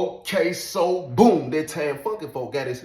Okay, so boom, that time funky folk got his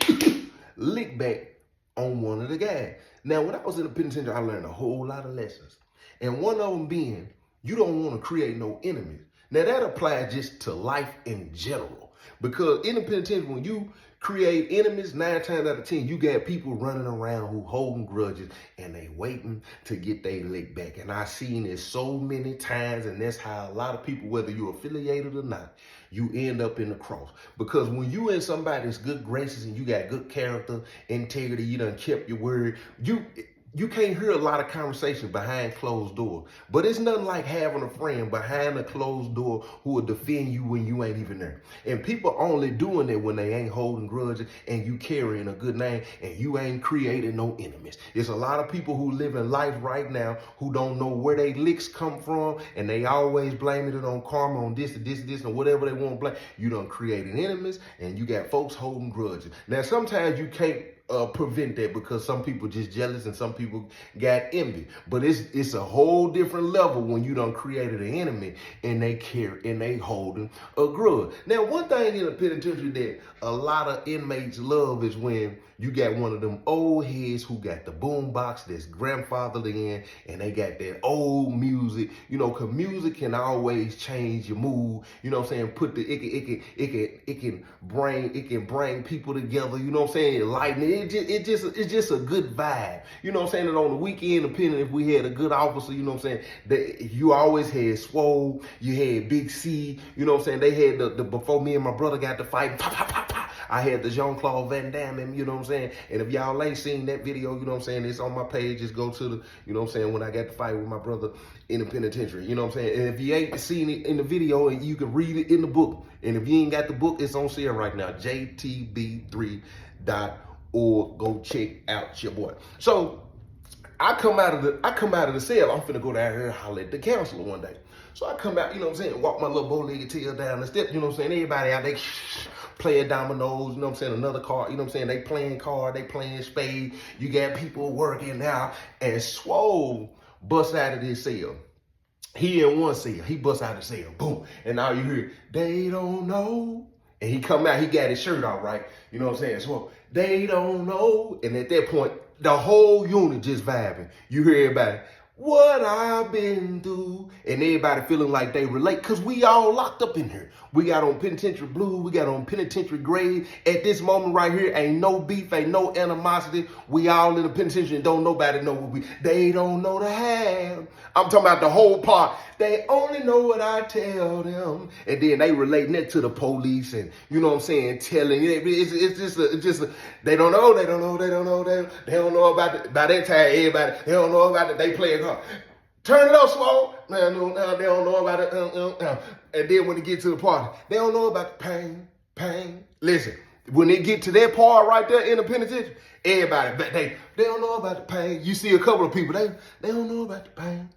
lick back on one of the guys. Now, when I was in the penitentiary, I learned a whole lot of lessons. And one of them being, you don't want to create no enemies. Now, that applies just to life in general. Because in the penitentiary, when you create enemies, 9 times out of 10, you got people running around who holding grudges and they waiting to get their lick back. And I've seen it so many times, and that's how a lot of people, whether you're affiliated or not, you end up in the cross. Because when you in somebody's good graces and you got good character, integrity, you done kept your word, you can't hear a lot of conversation behind closed doors. But it's nothing like having a friend behind a closed door who will defend you when you ain't even there. And people only doing it when they ain't holding grudges and you carrying a good name and you ain't creating no enemies. There's a lot of people who live in life right now who don't know where they licks come from, and they always blaming it on karma, on this, and whatever they want to blame. You done created enemies and you got folks holding grudges. Now, sometimes you can't prevent that because some people just jealous and some people got envy. But it's a whole different level when you done created an enemy and they care and they holding a grudge. Now, one thing in the penitentiary that a lot of inmates love is when you got one of them old heads who got the boom box that's grandfathered in, and they got that old music, cause music can always change your mood, what I'm saying? It can bring people together, what I'm saying? Lighten it. It's just a good vibe, what I'm saying? And on the weekend, depending if we had a good officer, what I'm saying? You always had Swole, you had Big C, what I'm saying? They had the before me and my brother got to fight, pop, pop, pop, pop. I had the Jean-Claude Van Damme, and what I'm saying? And if y'all ain't seen that video, what I'm saying? It's on my page. Just go to the, what I'm saying? When I got to fight with my brother in the penitentiary, what I'm saying? And if you ain't seen it in the video, and you can read it in the book. And if you ain't got the book, it's on sale right now. JTB3.org. Go check out your boy. So I come out of the cell. I'm finna go down here and holler at the counselor one day. So I come out, what I'm saying, walk my little bow-legged tail down the steps, what I'm saying? Everybody out there playing dominoes, what I'm saying? Another card, what I'm saying? They playing card, they playing spade. You got people working out, and Swole busts out of this cell. He in one cell, he busts out of the cell, boom. And now you hear, they don't know. And he come out, he got his shirt off, right? You know what I'm saying? So they don't know. And at that point, the whole unit just vibing. You hear everybody, what I've been through, and everybody feeling like they relate, because we all locked up in here. We got on penitentiary blue, we got on penitentiary gray. At this moment right here, ain't no beef, ain't no animosity. We all in the penitentiary and don't nobody know what they don't know the have. I'm talking about the whole part. They only know what I tell them. And then they relating that to the police and, you know what I'm saying, telling it. It's just they don't know about by that time, everybody, they don't know about it, they playing hard. Turn it up, Swole. Man, they don't know about it. And then when they get to the party, they don't know about the pain. Listen, when they get to that part right there in the penitentiary, everybody, they don't know about the pain. You see a couple of people, they don't know about the pain.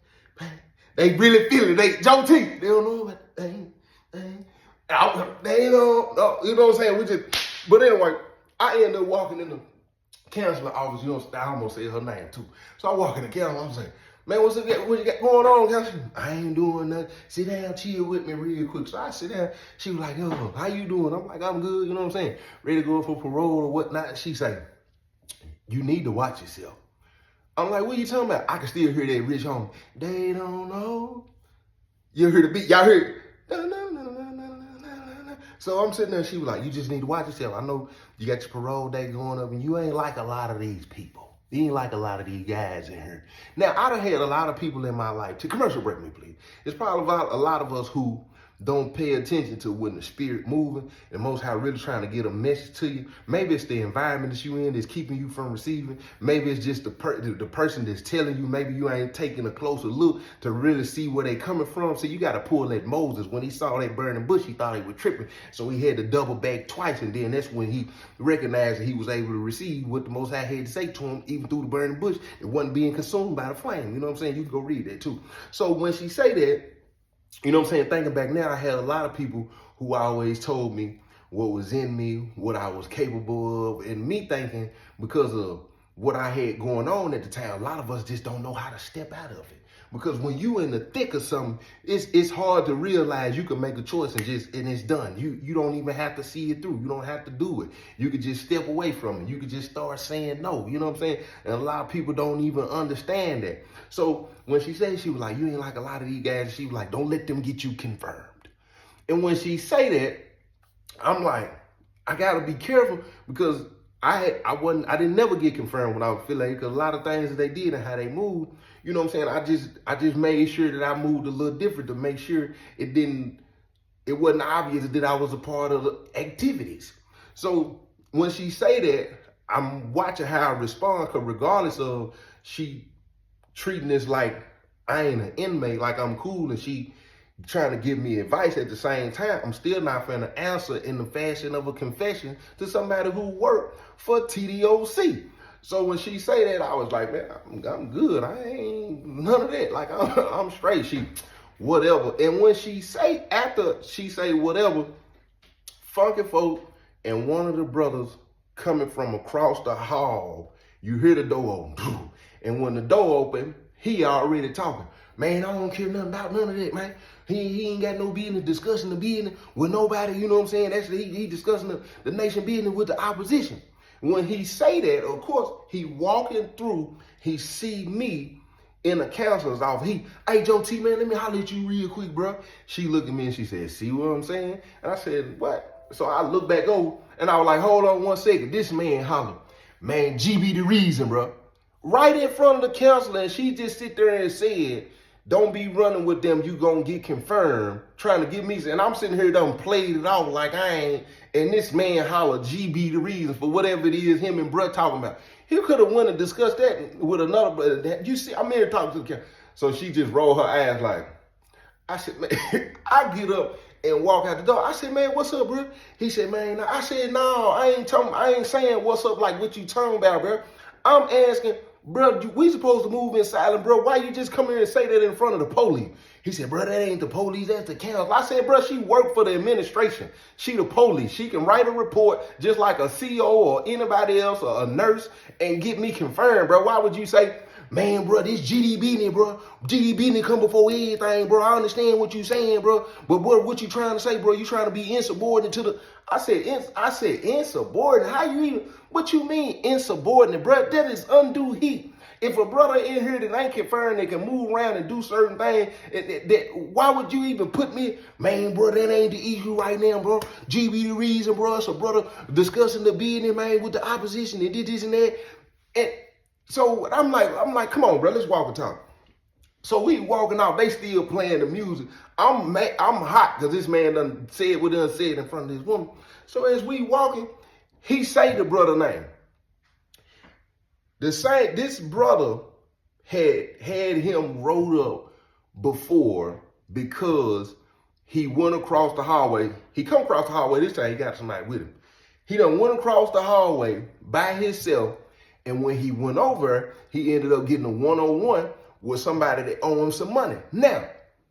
They really feel it. Joe T, they don't know about the pain. They don't know, you know what I'm saying? But anyway, I end up walking in the counselor office. I almost said her name too. So I walk in the counselor office, say, man, what you got going on, counselor? I ain't doing nothing. Sit down, chill with me real quick. So I sit down. She was like, oh, how you doing? I'm like, I'm good, you know what I'm saying? Ready to go for parole or whatnot. She say, you need to watch yourself. I'm like, what you talking about? I can still hear that rich homie. They don't know. You hear the beat? Y'all hear it? So I'm sitting there, she was like, you just need to watch yourself. I know you got your parole day going up and you ain't like a lot of these people. You ain't like a lot of these guys in here. Now, I done had a lot of people in my life, to commercial break me, please. It's probably a lot of us who don't pay attention to when the spirit moving and Most High really trying to get a message to you. Maybe it's the environment that you in that's keeping you from receiving. Maybe it's just the person that's telling you. Maybe you ain't taking a closer look to really see where they coming from. So you got to pull that Moses. When he saw that burning bush, he thought he was tripping. So he had to double back twice. And then that's when he recognized that he was able to receive what the Most High had to say to him, even through the burning bush. It wasn't being consumed by the flame. You know what I'm saying? You can go read that too. So when she say that, you know what I'm saying? Thinking back now, I had a lot of people who always told me what was in me, what I was capable of, and me thinking because of what I had going on at the time, a lot of us just don't know how to step out of it. Because when you in the thick of something, it's hard to realize you can make a choice and it's done. You don't even have to see it through. You don't have to do it. You could just step away from it. You could just start saying no. You know what I'm saying? And a lot of people don't even understand that. So when she said, she was like, you ain't like a lot of these guys. She was like, don't let them get you confirmed. And when she say that, I'm like, I gotta be careful because I didn't never get confirmed when I was feeling because a lot of things that they did and how they moved, you know what I'm saying? I just made sure that I moved a little different to make sure it wasn't obvious that I was a part of the activities. So when she say that, I'm watching how I respond because regardless of she treating this like I ain't an inmate, like I'm cool and she trying to give me advice at the same time, I'm still not finna answer in the fashion of a confession to somebody who worked for TDOC. So when she say that, I was like, man, I'm good. I ain't none of that. Like, I'm straight. She, whatever. And when she say, after she say whatever, Funky Folk and one of the brothers coming from across the hall, you hear the door open. And when the door open, he already talking. Man, I don't care nothing about none of that, man. He ain't got no business discussing the business with nobody, you know what I'm saying? Actually, he discussing the nation business with the opposition. When he say that, of course, he walking through, he see me in the counselor's office. Hey, Joe T, man, let me holler at you real quick, bro. She looked at me and she said, see what I'm saying? And I said, what? So I looked back over and I was like, hold on one second. This man holler, man, GB the reason, bro. Right in front of the counselor, and she just sit there and said, don't be running with them, you gonna get confirmed, trying to get me, and I'm sitting here done played it off like I ain't, and this man holler GB the reason for whatever it is him and bruh talking about. He could have went and discussed that with another, but you see, I'm here talking to the camera. So she just rolled her eyes like, I said, man, I get up and walk out the door. I said, man, what's up, bro? He said, man, I said, no, I ain't saying what's up like what you talking about, bro. I'm asking, bro, we supposed to move in silent, bro. Why you just come here and say that in front of the police? He said, bro, that ain't the police, that's the council. I said, bro, she worked for the administration. She the police. She can write a report just like a CO or anybody else or a nurse and get me confirmed, bro. Why would you say, man, bro, this GDB, bro. GDB come before everything, bro. I understand what you saying, bro. But bro, what you trying to say, bro? You trying to be insubordinate to the... I said insubordinate? How you even... What you mean insubordinate, bro? That is undue heat. If a brother in here that ain't confirmed, they can move around and do certain things, why would you even put me, man, bro, that ain't the issue right now, bro. GB the reason, bro. It's a brother discussing the business, man, with the opposition and did this and that. And so I'm like, come on, bro, let's walk and talk. So we walking out, they still playing the music. I'm hot because this man done said what done said in front of this woman. So as we walking, he say the brother name. This brother had him rolled up before because he went across the hallway. He come across the hallway this time, he got somebody with him. He done went across the hallway by himself, and when he went over, he ended up getting a one-on-one with somebody that owed him some money. Now,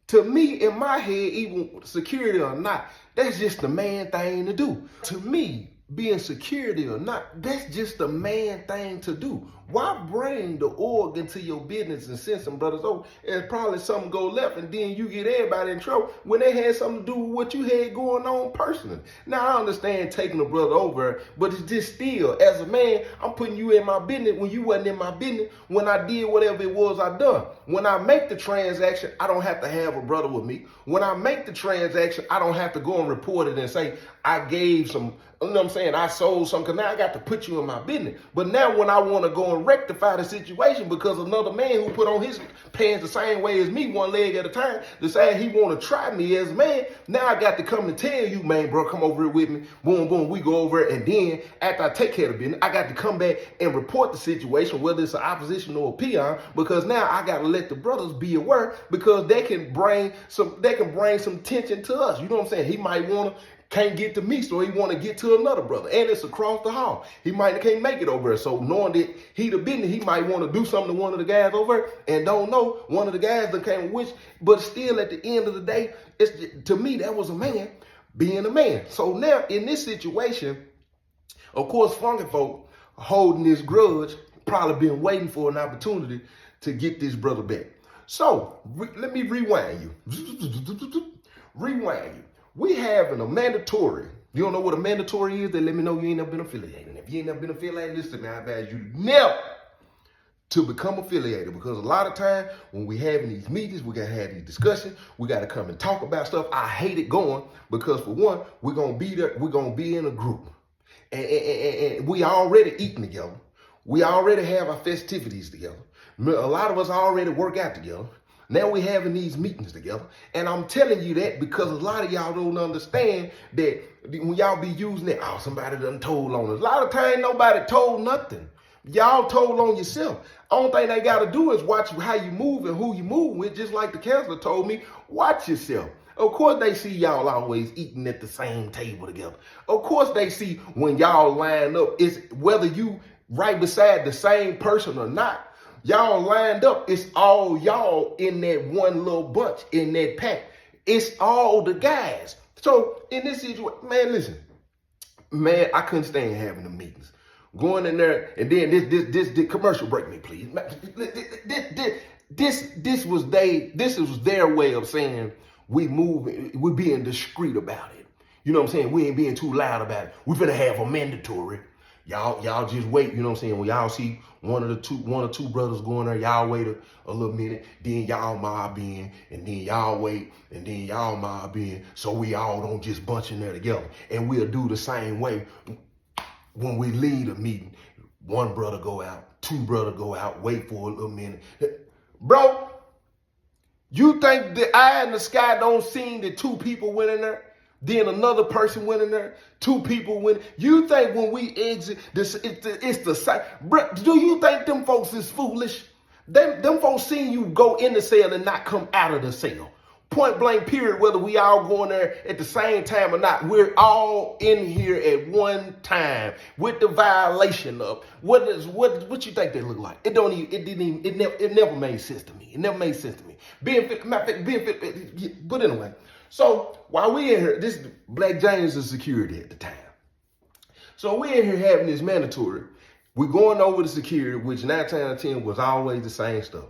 to me, in my head, even security or not, that's just the man thing to do. To me, being security or not, that's just the man thing to do. Why bring the org into your business and send some brothers over and probably something go left and then you get everybody in trouble when they had something to do with what you had going on personally? Now, I understand taking a brother over, but it's just still, as a man, I'm putting you in my business when you wasn't in my business when I did whatever it was I done. When I make the transaction, I don't have to have a brother with me. When I make the transaction, I don't have to go and report it and say, I gave some, you know what I'm saying, I sold something, because now I got to put you in my business. But now when I want to go and rectify the situation because another man who put on his pants the same way as me, one leg at a time, decide he want to try me as a man, now I got to come and tell you, man, bro, come over here with me. Boom, boom, we go over it. And then after I take care of the business, I got to come back and report the situation, whether it's an opposition or a peon, because now I got to let the brothers be aware because they can bring some tension to us. You know what I'm saying? He might want to can't get to me, so he want to get to another brother. And it's across the hall. He might can't make it over there. So knowing that he the business, he might want to do something to one of the guys over there and don't know one of the guys that came with, but still at the end of the day, to me, that was a man being a man. So now in this situation, of course, Funky Folk holding this grudge, probably been waiting for an opportunity to get this brother back. So let me rewind you. Rewind you. We having a mandatory. You don't know what a mandatory is? Then let me know you ain't never been affiliated. And if you ain't never been affiliated, listen to me. I advise you never to become affiliated, because a lot of time when we having these meetings, we gotta have these discussions, we gotta come and talk about stuff. I hate it going, because for one, we're gonna be there, we're gonna be in a group, and we already eating together, we already have our festivities together, a lot of us already work out together. Now we having these meetings together, and I'm telling you that because a lot of y'all don't understand that when y'all be using it, oh, somebody done told on us. A lot of time nobody told nothing. Y'all told on yourself. Only thing they got to do is watch how you move and who you move with. Just like the counselor told me, watch yourself. Of course they see y'all always eating at the same table together. Of course they see when y'all line up, it's whether you right beside the same person or not, y'all lined up, it's all y'all in that one little bunch, in that pack. It's all the guys. So in this situation, man, listen, man, I couldn't stand having the meetings. Going in there, and then this commercial break me, please. This was their way of saying we being discreet about it. You know what I'm saying? We ain't being too loud about it. We finna have a mandatory. Y'all just wait, you know what I'm saying? When y'all see one or two brothers going there, y'all wait a little minute, then y'all mob in, and then y'all wait, and then y'all mob in, so we all don't just bunch in there together. And we'll do the same way. When we leave a meeting, one brother go out, two brother go out, wait for a little minute. Bro, you think the eye in the sky don't see that two people went in there? Then another person went in there, two people went. You think when we exit, it's the same? Bro, do you think them folks is foolish? Them folks seen you go in the cell and not come out of the cell. Point blank period, whether we all going there at the same time or not, we're all in here at one time with the violation of what you think they look like? It never made sense to me. It never made sense to me. But anyway, so while we in here, this Black James is security at the time. So we in here having this mandatory. We're going over the security, which 9 times out of 10 was always the same stuff.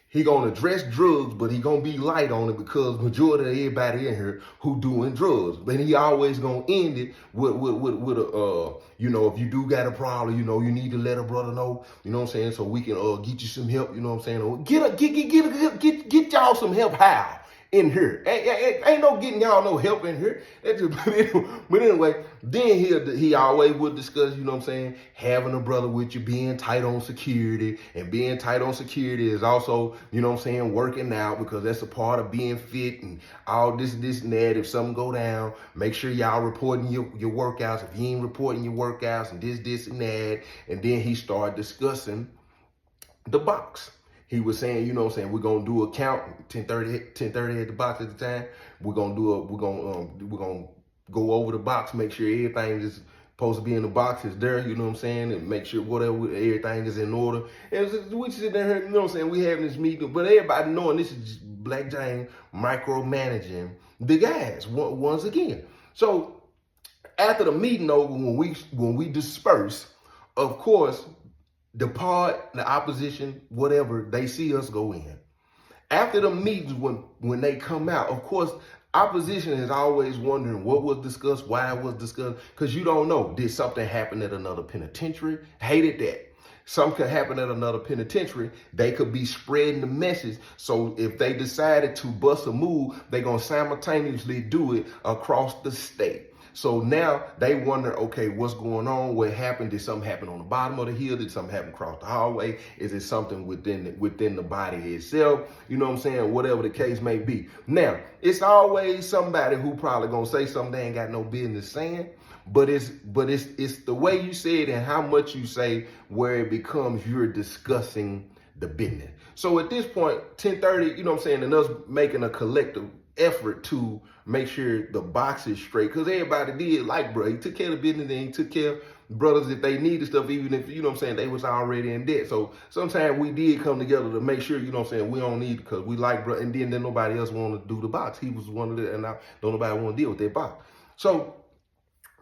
He gonna address drugs, but he gonna be light on it because majority of everybody in here who doing drugs. But he always gonna end it with a you know, if you do got a problem, you know, you need to let a brother know, you know what I'm saying, so we can get you some help, you know what I'm saying, or get y'all some help. How? In here. Ain't no getting y'all no help in here. But anyway, then he always would discuss, you know what I'm saying, having a brother with you, being tight on security. And being tight on security is also, you know what I'm saying, working out, because that's a part of being fit and all this and that. If something go down, make sure y'all reporting your workouts. If you ain't reporting your workouts and this and that. And then he started discussing the box. He was saying, you know what I'm saying, we're going to do a count, 10:30 at the box at the time. We're going to go over the box, make sure everything is supposed to be in the box is there, you know what I'm saying, and make sure everything is in order. And we sitting there, you know what I'm saying, we having this meeting, but everybody knowing this is Black James micromanaging the guys once again. So after the meeting over, when we disperse, of course, the opposition, whatever, they see us go in. After the meetings, when they come out, of course, opposition is always wondering what was discussed, why it was discussed, because you don't know. Did something happen at another penitentiary? Hated that. Something could happen at another penitentiary. They could be spreading the message. So if they decided to bust a move, they're going to simultaneously do it across the state. So now they wonder, okay, what's going on? What happened? Did something happen on the bottom of the hill? Did something happen across the hallway? Is it something within the body itself? You know what I'm saying? Whatever the case may be. Now, it's always somebody who probably gonna say something they ain't got no business saying. But it's the way you say it and how much you say where it becomes you're discussing the business. So at this point, 10:30, you know what I'm saying, and us making a collective effort to make sure the box is straight, because everybody did like, bro, he took care of the business and he took care of brothers if they needed stuff, even if, you know what I'm saying, they was already in debt. So sometimes we did come together to make sure, you know what I'm saying, we don't need, because we like, bro, and then nobody else wanted to do the box. He was one of the, and now don't nobody want to deal with that box. So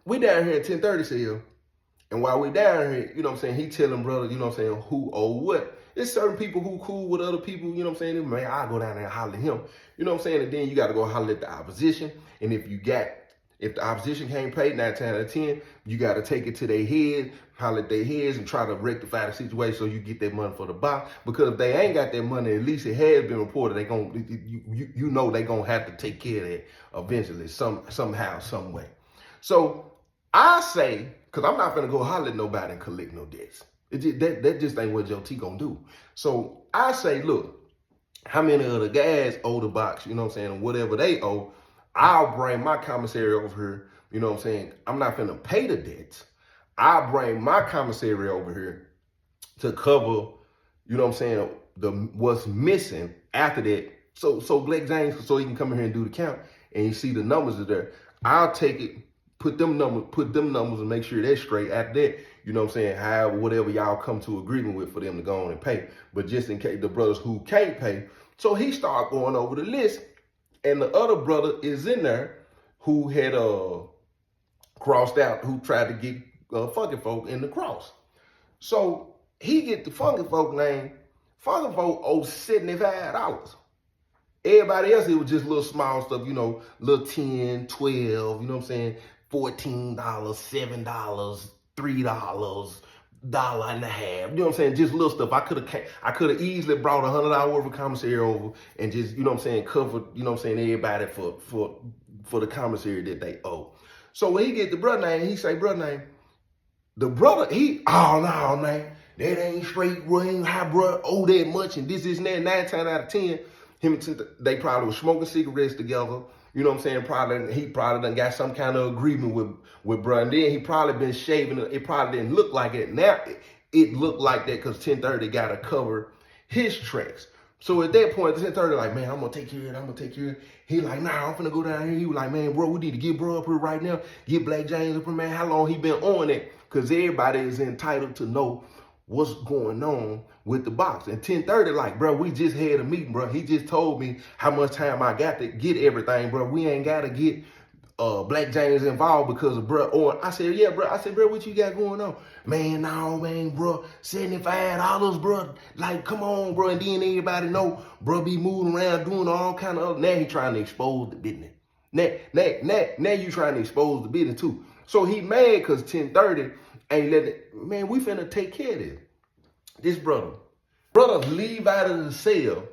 we down here at 10:30 cell, and while we down here, you know what I'm saying, he telling brothers, you know what I'm saying, who owe what. There's certain people who cool with other people, you know what I'm saying? Man, I'll go down there and holler at him. You know what I'm saying? And then you got to go holler at the opposition. And if the opposition can't pay 9 times out of 10, you got to take it to their head, holler at their heads, and try to rectify the situation so you get that money for the box. Because if they ain't got that money, at least it has been reported, they gonna, you know they going to have to take care of that eventually, somehow, some way. So I say, because I'm not going to go holler at nobody and collect no debts. That just ain't what Joe T gonna do. So I say, look, how many of the guys owe the box, you know what I'm saying, whatever they owe, I'll bring my commissary over here, you know what I'm saying. I'm not finna pay the debts. I'll bring my commissary over here to cover, you know what I'm saying, what's missing after that. So Black James, so he can come in here and do the count, and you see the numbers are there. I'll take it, put them numbers and make sure they're straight after that. You know what I'm saying? However, whatever y'all come to agreement with for them to go on and pay. But just in case the brothers who can't pay. So he started going over the list, and the other brother is in there who had crossed out, who tried to get Funky Folk in the cross. So he get the Funky Folk name. Funky Folk owes $75. Everybody else, it was just little small stuff, you know, little 10, 12, you know what I'm saying? $14, $7, $3, $1.50. You know what I'm saying? Just little stuff. I could have easily brought $100 worth of commissary over and just, you know what I'm saying, covered, you know what I'm saying, everybody for the commissary that they owe. So when he get the brother name, he say, brother name, the brother, oh no, man, that ain't straight, bro, ain't how bro owe that much and this and that. 9 times out of 10, they probably was smoking cigarettes together. You know what I'm saying? He probably done got some kind of agreement with bro. And then he probably been shaving. It probably didn't look like it. Now it looked like that because 1030 got to cover his tracks. So at that point, 1030 like, man, I'm going to take care of it. He like, nah, I'm finna go down here. He was like, man, bro, we need to get bro up here right now. Get Black James up here, man. How long he been on it? Because everybody is entitled to know what's going on with the box. And 1030 like, bro, we just had a meeting, bro. He just told me how much time I got to get everything, bro. We ain't got to get Black James involved because of bro. Or I said, yeah, bro. I said, bro, what you got going on? Man, no, man, bro. $75, bro. Like, come on, bro. And then everybody know, bro, be moving around doing all kind of other. Now he trying to expose the business. Now you trying to expose the business too. So he mad because 1030 ain't letting it. Man, we finna take care of this. This brother leave out of the cell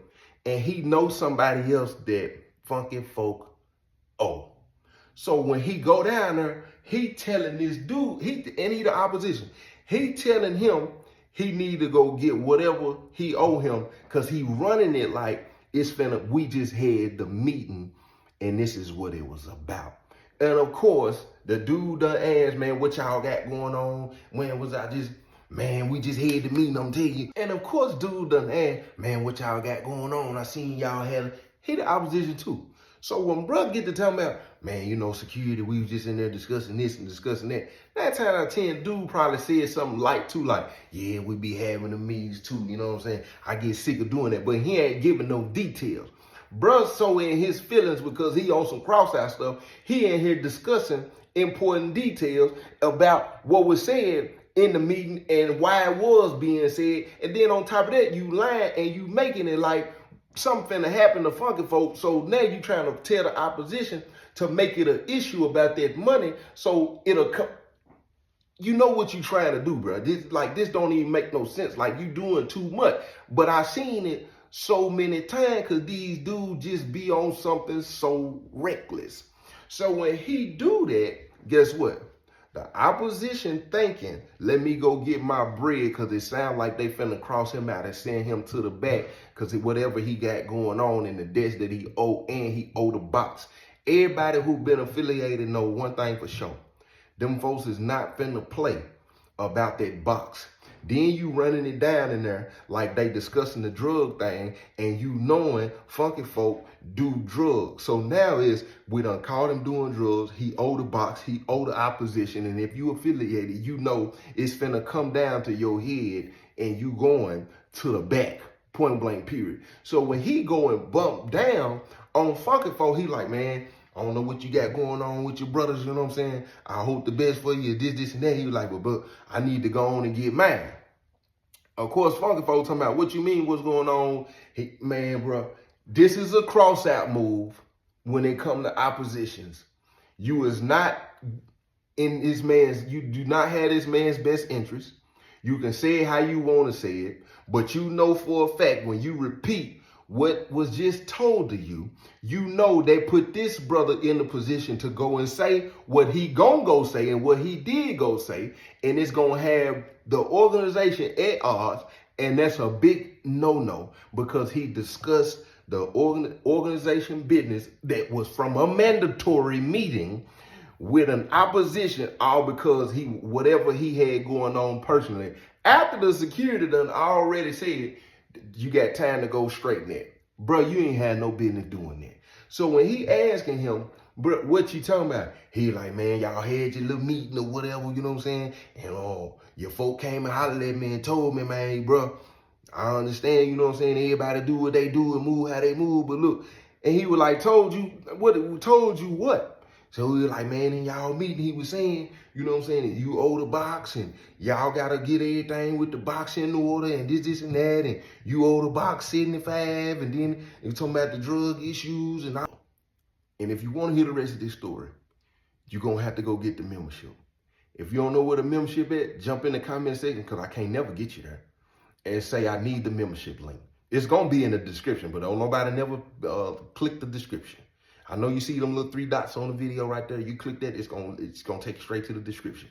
and he knows somebody else that Funky Folk owe. So when he go down there, he telling this dude, he the opposition, he telling him he need to go get whatever he owe him because he running it like it's finna, we just had the meeting and this is what it was about. And of course, the dude done asked, man, what y'all got going on? When was I just, man, we just had the meeting, I'm telling you. And of course, dude done asked, man, what y'all got going on? I seen y'all he the opposition too. So when bruh get to talking about, man, you know, security, we was just in there discussing this and discussing that. 9 times out of 10, dude probably said something light too, like, yeah, we be having the meetings too, you know what I'm saying? I get sick of doing that, but he ain't giving no details. Bruh so in his feelings because he on some cross-out stuff, he in here discussing important details about what was said in the meeting and why it was being said. And then on top of that, you lying and you making it like something finna happen to Funky Folk. So now you trying to tell the opposition to make it an issue about that money. So it'll come. You know what you trying to do, bro. This don't even make no sense. Like, you doing too much. But I seen it so many times because these dudes just be on something so reckless. So when he do that, guess what? The opposition thinking, let me go get my bread because it sounds like they finna cross him out and send him to the back because whatever he got going on in the debts that he owe and he owe the box. Everybody who been affiliated know one thing for sure. Them folks is not finna play about that box. Then you running it down in there like they discussing the drug thing and you knowing Funky Folk do drugs. So now we done caught him doing drugs. He owe the box. He owe the opposition. And if you affiliated, you know it's finna come down to your head and you going to the back, point blank period. So when he going bump down on Funky Folk, he like, man, I don't know what you got going on with your brothers, you know what I'm saying? I hope the best for you, this, and that. He was like, but I need to go on and get mine. Of course, Funky Folk talking about what you mean, what's going on. Man, bro, this is a cross-out move when it come to oppositions. You is not in this man's, you do not have this man's best interest. You can say it how you want to say it, but you know for a fact when you repeat what was just told to you, you know they put this brother in the position to go and say what he gonna go say and what he did go say, and it's gonna have the organization at odds, and that's a big no-no because he discussed the organization business that was from a mandatory meeting with an opposition, all because whatever he had going on personally. After the security done already said, you got time to go straighten that. Bro, you ain't had no business doing that. So when he asking him, bro, what you talking about? He like, man, y'all had your little meeting or whatever, you know what I'm saying? And your folk came and hollered at me and told me, man, bro, I understand, you know what I'm saying? Everybody do what they do and move how they move, but look. And he was like, told you what? So he was like, man, in y'all meeting, he was saying, you know what I'm saying, you owe the box and y'all got to get everything with the box in order and this and that. And you owe the box 75. And then he was talking about the drug issues and all. And if you want to hear the rest of this story, you're going to have to go get the membership. If you don't know where the membership is, jump in the comment section because I can't never get you there. And say, I need the membership link. It's going to be in the description, but don't nobody never click the description. I know you see them little 3 dots on the video right there. You click that, it's gonna take you straight to the description.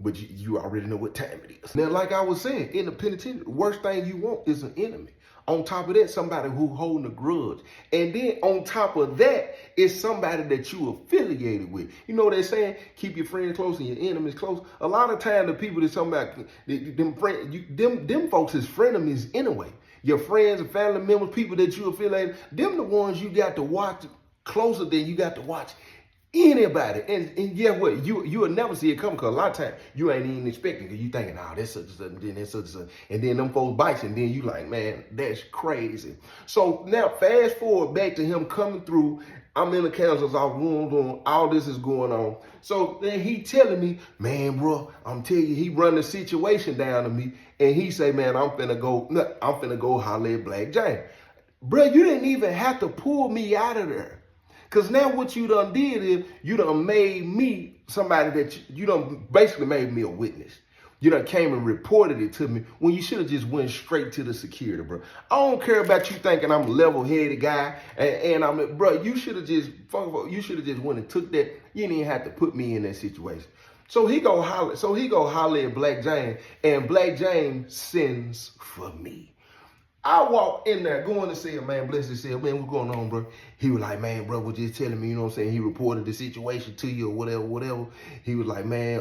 But you already know what time it is. Now, like I was saying, in the penitentiary, worst thing you want is an enemy. On top of that, somebody who holding a grudge. And then on top of that, is somebody that you affiliated with. You know they're saying, keep your friends close and your enemies close. A lot of time the people that's talking about, them folks is frenemies anyway. Your friends and family members, people that you affiliated, them the ones you got to watch closer than you got to watch anybody. And yeah, what? You will never see it coming because a lot of times you ain't even expecting because you thinking, oh, that's such and such, and then that's such and such. And then them folks bites and then you like, man, that's crazy. So now fast forward back to him coming through. I'm in the counselor's office, all this is going on. So then he telling me, man, bro, I'm telling you, he run the situation down to me. And he say, man, I'm finna go holler at Black James. Bro, you didn't even have to pull me out of there. Because now what you done did is you done made me somebody that you done basically made me a witness. You done came and reported it to me when you should have just went straight to the security, bro. I don't care about you thinking I'm a level-headed guy and I'm, bro, you should have just went and took that. You didn't even have to put me in that situation. So he go holler at Black James, and Black James sends for me. I walk in there going to say, man, bless his cell, man, what's going on, bro? He was like, man, bro, was just telling me, you know what I'm saying? He reported the situation to you or whatever. He was like, man,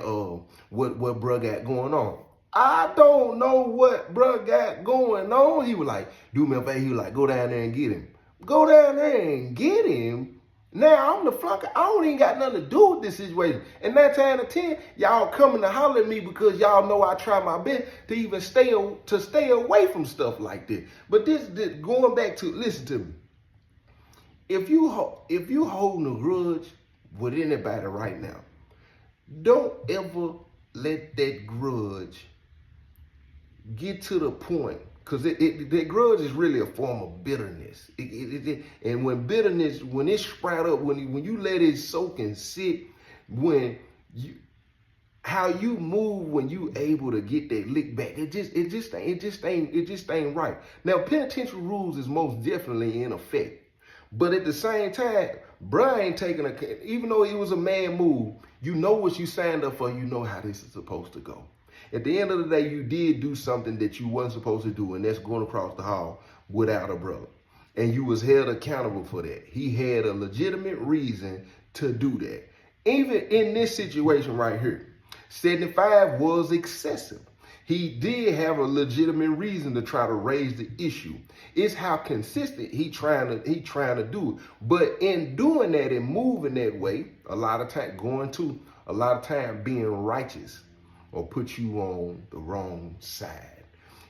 what bro got going on? I don't know what bro got going on. He was like, do me a favor. He was like, go down there and get him. Go down there and get him? Now, I'm the flunker. I don't even got nothing to do with this situation. And 9 times out of 10, y'all coming to holler at me because y'all know I try my best to even stay away from stuff like this. But this going back to, listen to me. If you holding a grudge with anybody right now, don't ever let that grudge get to the point. Because that grudge is really a form of bitterness. And when bitterness, when it sprout up, when you let it soak and sit, how you move when you able to get that lick back, it just ain't right. Now, penitentiary rules is most definitely in effect. But at the same time, bruh ain't taking even though it was a man move, you know what you signed up for, you know how this is supposed to go. At the end of the day, you did do something that you wasn't supposed to do, and that's going across the hall without a brother. And you was held accountable for that. He had a legitimate reason to do that. Even in this situation right here, 75 was excessive. He did have a legitimate reason to try to raise the issue. It's how consistent he trying to do it. But in doing that and moving that way, a lot of time being righteous or put you on the wrong side.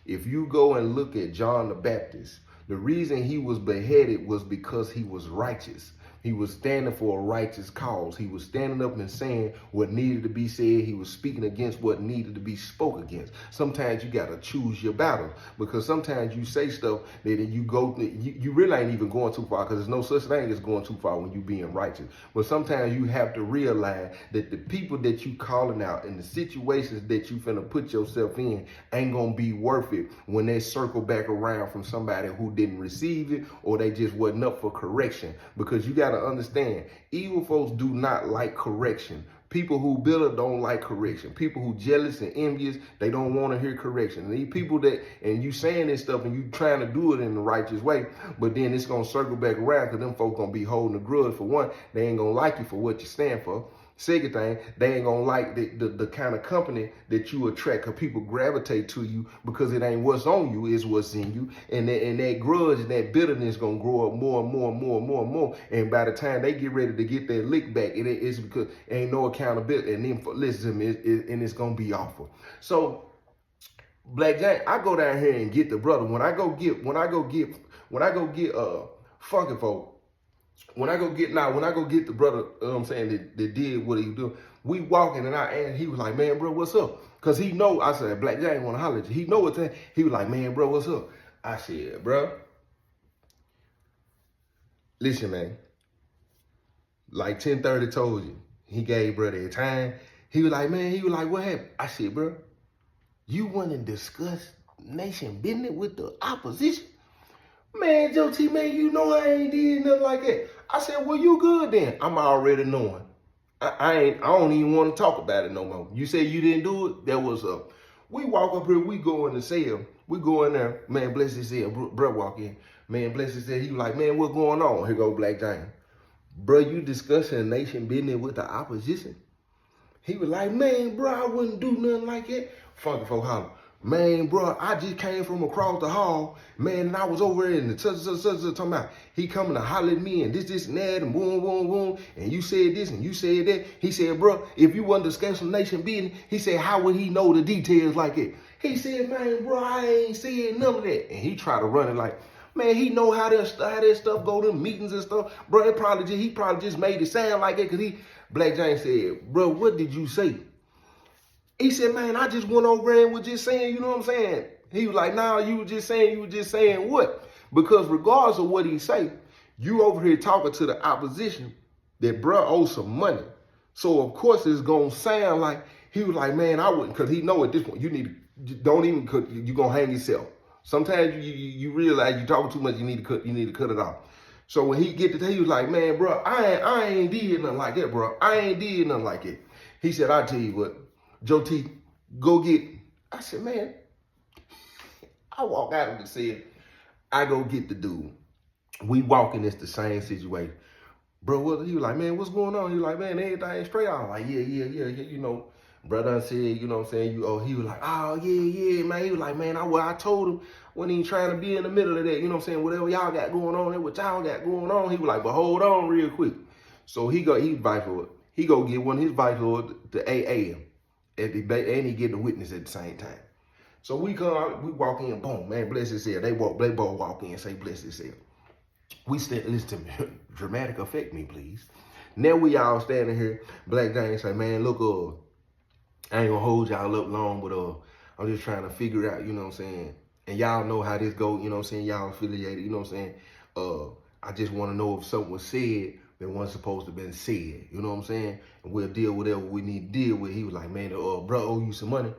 If you go and look at John the Baptist, the reason he was beheaded was because he was righteous. He was standing for a righteous cause. He was standing up and saying what needed to be said. He was speaking against what needed to be spoke against. Sometimes you got to choose your battle, because sometimes you say stuff that you really ain't even going too far, because there's no such thing as going too far when you being righteous. But sometimes you have to realize that the people that you calling out and the situations that you finna put yourself in ain't gonna be worth it when they circle back around from somebody who didn't receive it, or they just wasn't up for correction. Because you got to understand, evil folks do not like correction. People who bitter don't like correction. People who jealous and envious, they don't want to hear correction. And these people that, and you saying this stuff and you trying to do it in the righteous way, but then it's going to circle back around, because them folks going to be holding a grudge. For one, they ain't going to like you for what you stand for. Second thing, they ain't gonna like the kind of company that you attract, because people gravitate to you because it ain't what's on you, is what's in you. And that grudge and that bitterness gonna grow up more and more and more and more and more. And by the time they get ready to get their lick back, it's because ain't no accountability. And then listen to me, and it's gonna be awful. So Black Jack, I go down here and get the brother. When I go get Funky Folk. When I go get the brother, I'm saying, that did what he was doing, we walking and I asked, he was like, man, bro, what's up? Because he know, I said, Black Jack want to holler at you. He know what's that. He was like, man, bro, what's up? I said, bro, listen, man, like 1030 told you, he gave brother a time. He was like, what happened? I said, bro, you want to discuss nation business with the opposition? Man, Joe T, man, you know I ain't did nothing like that. I said, well, you good then. I'm already knowing. I don't even want to talk about it no more. You say you didn't do it, that was up. We walk up here, we go in the cell. We go in there, man, bless his cell. Bro walk in. Man, bless his cell. He was like, man, what's going on? Here go Black Giant. Bro, you discussing nation business with the opposition? He was like, man, bro, I wouldn't do nothing like that. Funky Folk holler. Man, bro, I just came from across the hall, man, and I was over there in the talking about he coming to holler at me and this and that and boom, boom, boom, and you said this and you said that. He said, bro, if you wasn't discussing nation business, he said, how would he know the details like it? He said, man, bro, I ain't said none of that. And he tried to run it like, man, he know how that stuff go to meetings and stuff. Bro, he probably just made it sound like it, because Black James said, bro, what did you say? He said, man, I just went over and was just saying, you know what I'm saying? He was like, nah, you were just saying what? Because regardless of what he say, you over here talking to the opposition that bruh owes some money. So of course it's gonna sound like, he was like, man, I wouldn't, because he know at this point, you're gonna hang yourself. Sometimes you realize you talking too much, you need to cut it off. So when he get to he was like, man, bro, I ain't did nothing like that, bro. I ain't did nothing like that. He said, I tell you what, Joe T, go get. I said, man, I walk out of the cell. I go get the dude. We walking, it's the same situation. Bro, what? He was like, man, what's going on? He was like, man, everything straight. I was like, yeah, you know. Brother said, you know what I'm saying? He was like, oh, yeah, man. He was like, man, I told him, wasn't even trying to be in the middle of that. You know what I'm saying? Whatever y'all got going on, what y'all got going on. He was like, but hold on real quick. So he vice lord. He go get one of his vice lord to AA. And he get the witness at the same time. So we walk in, boom, man, bless his cell. They both walk in and say, bless his cell. We stand, listen to me, dramatic effect me, please. Now we all standing here, Black James say, man, look, I ain't gonna hold y'all up long, but I'm just trying to figure out, you know what I'm saying? And y'all know how this go, you know what I'm saying? Y'all affiliated, you know what I'm saying? I just want to know if something was said that wasn't supposed to have been said, you know what I'm saying? And we'll deal with whatever we need to deal with. He was like, man, bro owe you some money.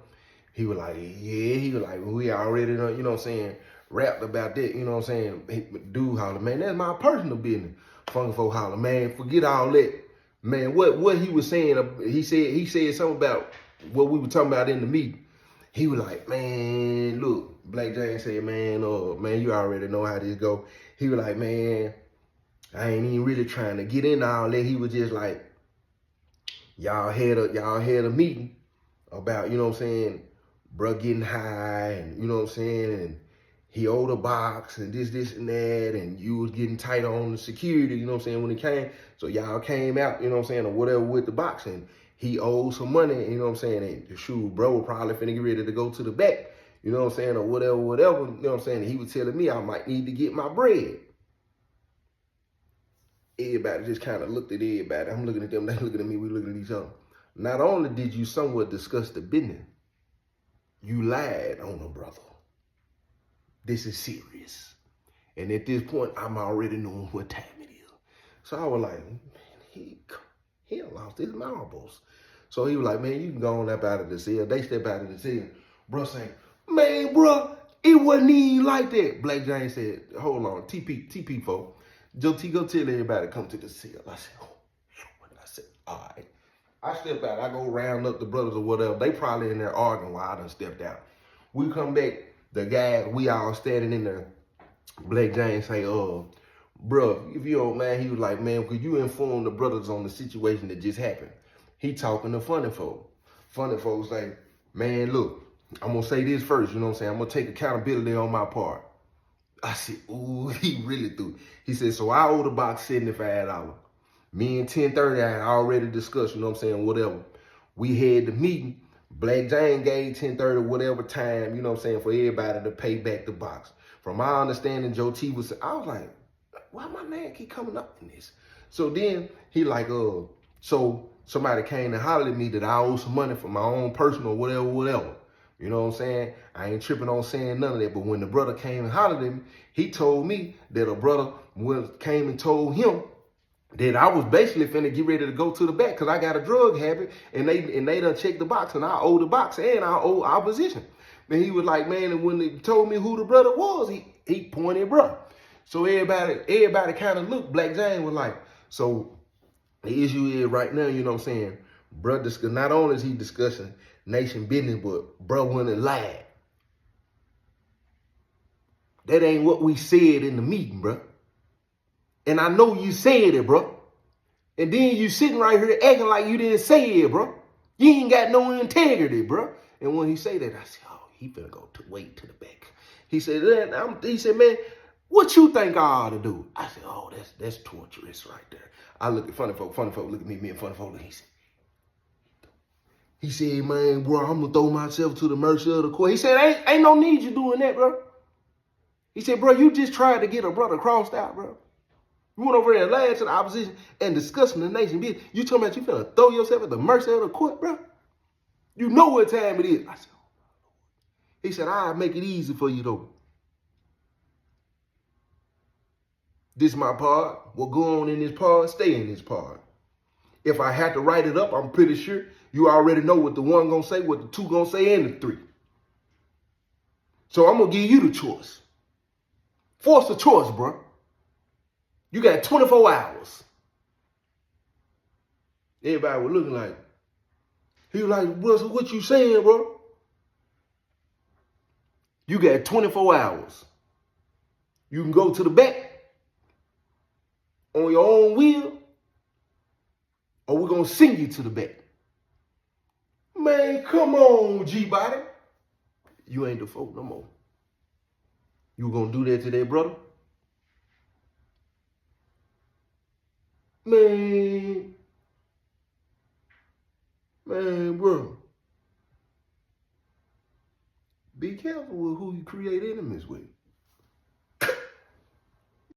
He was like, yeah. He was like, well, we already know, you know what I'm saying, rapped about that, you know what I'm saying? Dude holler, man, that's my personal business. Funky Folk holler, man, forget all that. Man, what he was saying, he said something about what we were talking about in the meeting. He was like, man, look, Black James said, man, man, you already know how this go. He was like, man, I ain't even really trying to get into all that. He was just like, y'all had a meeting about, you know what I'm saying, bruh getting high, and you know what I'm saying, and he owed a box and this and that, and you was getting tight on the security, you know what I'm saying, when it came. So y'all came out, you know what I'm saying, or whatever with the box, and he owed some money, you know what I'm saying, and shoot, bro was probably finna get ready to go to the back, you know what I'm saying, or whatever, you know what I'm saying. And he was telling me I might need to get my bread. everybody just kind of looked at everybody. I'm looking at them, they looking at me, we looking at each other. Not only did you somewhat discuss the business, you lied on a brother. This is serious. And at this point, I'm already knowing what time it is. So I was like, man, he lost his marbles. So he was like, man, you can go on up out of the cell. They step out of the cell. Bro saying, man, bro, it wasn't even like that. Black James said, hold on, TP, folks. Joe T, go tell everybody to come to the cell. I said, oh, I said, all right. I step out. I go round up the brothers or whatever. They probably in there arguing while I done stepped out. We come back. The guy, we all standing in there. Black James say, bro, if you don't mind, he was like, man, could you inform the brothers on the situation that just happened? He talking to funny folk. Funny folks like, man, look, I'm going to say this first, you know what I'm saying? I'm going to take accountability on my part. I said, ooh, he really threw. He said, so I owe the box $75. Me and 1030 I had already discussed, you know what I'm saying, whatever. We had the meeting. Black Jane gave 1030 whatever time, you know what I'm saying, for everybody to pay back the box. From my understanding, Joe T was, I was like, why my name keep coming up in this? So then he like, so somebody came and hollered at me that I owe some money for my own personal whatever. You know what I'm saying? I ain't tripping on saying none of that. But when the brother came and hollered at me, he told me that a brother came and told him that I was basically finna get ready to go to the back because I got a drug habit and they done checked the box and I owe the box and I owe opposition. And he was like, man, and when they told me who the brother was, he pointed bro. So everybody kind of looked. Black James was like, so the issue is right now, you know what I'm saying, bro, not only is he discussing nation business, but bro went and lied. That ain't what we said in the meeting, bro. And I know you said it, bro. And then you sitting right here acting like you didn't say it, bro. You ain't got no integrity, bro. And when he say that, I said, oh, he finna go wait to the back. He said, man, what you think I ought to do? I said, oh, that's torturous right there. I look at funny folk look at me and funny folk, and he said, man, bro, I'm gonna throw myself to the mercy of the court. He said, ain't no need you doing that, bro. He said, bro, you just tried to get a brother crossed out, bro. You went over there and lied to the opposition and discussing the nation business. You talking about you finna throw yourself at the mercy of the court, bro? You know what time it is. I said, he said, I'll make it easy for you, though. This my part. What go on in this part, stay in this part. If I had to write it up, I'm pretty sure you already know what the one gonna say, what the two gonna say, and the three. So I'm gonna give you the choice. Force the choice, bro. You got 24 hours. Everybody was looking like, he was like, Russell, what you saying, bro? You got 24 hours. You can go to the back on your own will, or we're going to send you to the back. Man, come on, G-Body. You ain't the folk no more. You going to do that to that brother? Man, bro. Be careful with who you create enemies with.